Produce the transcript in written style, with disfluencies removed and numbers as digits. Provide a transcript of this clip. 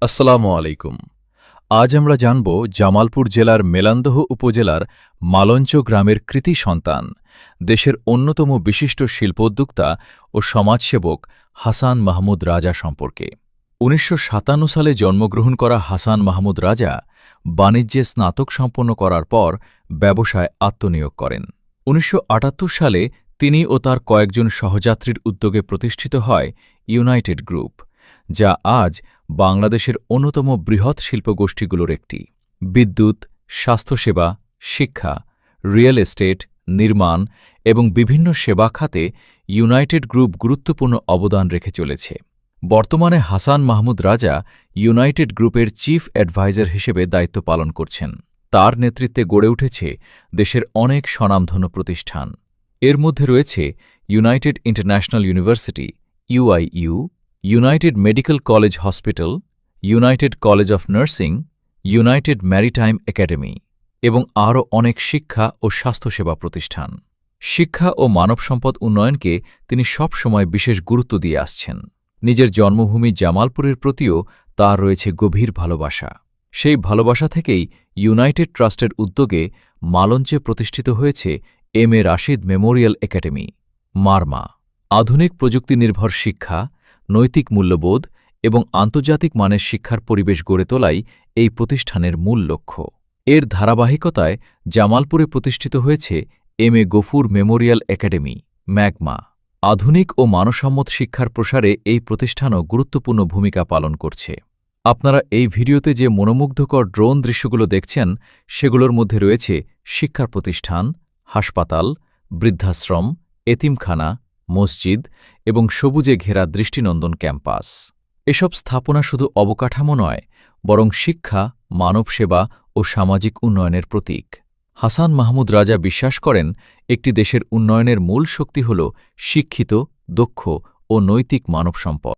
আসসালামু আলাইকুম। আজ আমরা জানব জামালপুর জেলার মেলান্দহ উপজেলার মালঞ্চ গ্রামের কৃতি সন্তান, দেশের অন্যতম বিশিষ্ট শিল্পোদ্যোক্তা ও সমাজসেবক হাসান মাহমুদ রাজা সম্পর্কে। ১৯৫৭ সালে জন্মগ্রহণ করা হাসান মাহমুদ রাজা বাণিজ্যে স্নাতক সম্পন্ন করার পর ব্যবসায় আত্মনিয়োগ করেন। ১৯৭৮ সালে তিনি ও তার কয়েকজন সহযাত্রীর উদ্যোগে প্রতিষ্ঠিত হয় ইউনাইটেড গ্রুপ, যা আজ বাংলাদেশের অন্যতম বৃহৎ শিল্পগোষ্ঠীগুলোর একটি। বিদ্যুৎ, স্বাস্থ্যসেবা, শিক্ষা, রিয়েল এস্টেট, নির্মাণ এবং বিভিন্ন সেবা খাতে ইউনাইটেড গ্রুপ গুরুত্বপূর্ণ অবদান রেখে চলেছে। বর্তমানে হাসান মাহমুদ রাজা ইউনাইটেড গ্রুপের চিফ অ্যাডভাইজার হিসেবে দায়িত্ব পালন করছেন। তার নেতৃত্বে গড়ে উঠেছে দেশের অনেক স্বনামধন্য প্রতিষ্ঠান। এর মধ্যে রয়েছে United international university UIU, United medical college hospital, United college of nursing, United maritime academy এবং আরও অনেক শিক্ষা ও স্বাস্থ্যসেবা প্রতিষ্ঠান। শিক্ষা ও মানব সম্পদ উন্নয়নকে তিনি সব সময় বিশেষ গুরুত্ব দিয়ে আসছেন। নিজের জন্মভূমি জামালপুরের প্রতিও তার রয়েছে গভীর ভালোবাসা। সেই ভালোবাসা থেকেই ইউনাইটেড ট্রাস্টের উদ্যোগে মালঞ্চে প্রতিষ্ঠিত হয়েছে এম.এ. রাশিদ মেমোরিয়াল একাডেমি, মারমা। আধুনিক প্রযুক্তিনির্ভর শিক্ষা, নৈতিক মূল্যবোধ এবং আন্তর্জাতিক মানের শিক্ষার পরিবেশ গড়ে তোলাই এই প্রতিষ্ঠানের মূল লক্ষ্য। এর ধারাবাহিকতায় জামালপুরে প্রতিষ্ঠিত হয়েছে M A. Gafur memorial academy, magma. আধুনিক ও মানসম্মত শিক্ষার প্রসারে এই প্রতিষ্ঠানও গুরুত্বপূর্ণ ভূমিকা পালন করছে। আপনারা এই ভিডিওতে যে মনোমুগ্ধকর ড্রোন দৃশ্যগুলো দেখছেন, সেগুলোর মধ্যে রয়েছে শিক্ষা প্রতিষ্ঠান, হাসপাতাল, বৃদ্ধাশ্রম, এতিমখানা, মসজিদ এবং সবুজে ঘেরা দৃষ্টিনন্দন ক্যাম্পাস। এসব স্থাপনা শুধু অবকাঠামো নয়, বরং শিক্ষা, মানবসেবা ও সামাজিক উন্নয়নের প্রতীক। হাসান মাহমুদ রাজা বিশ্বাস করেন, একটি দেশের উন্নয়নের মূল শক্তি হল শিক্ষিত, দক্ষ ও নৈতিক মানব সম্পদ।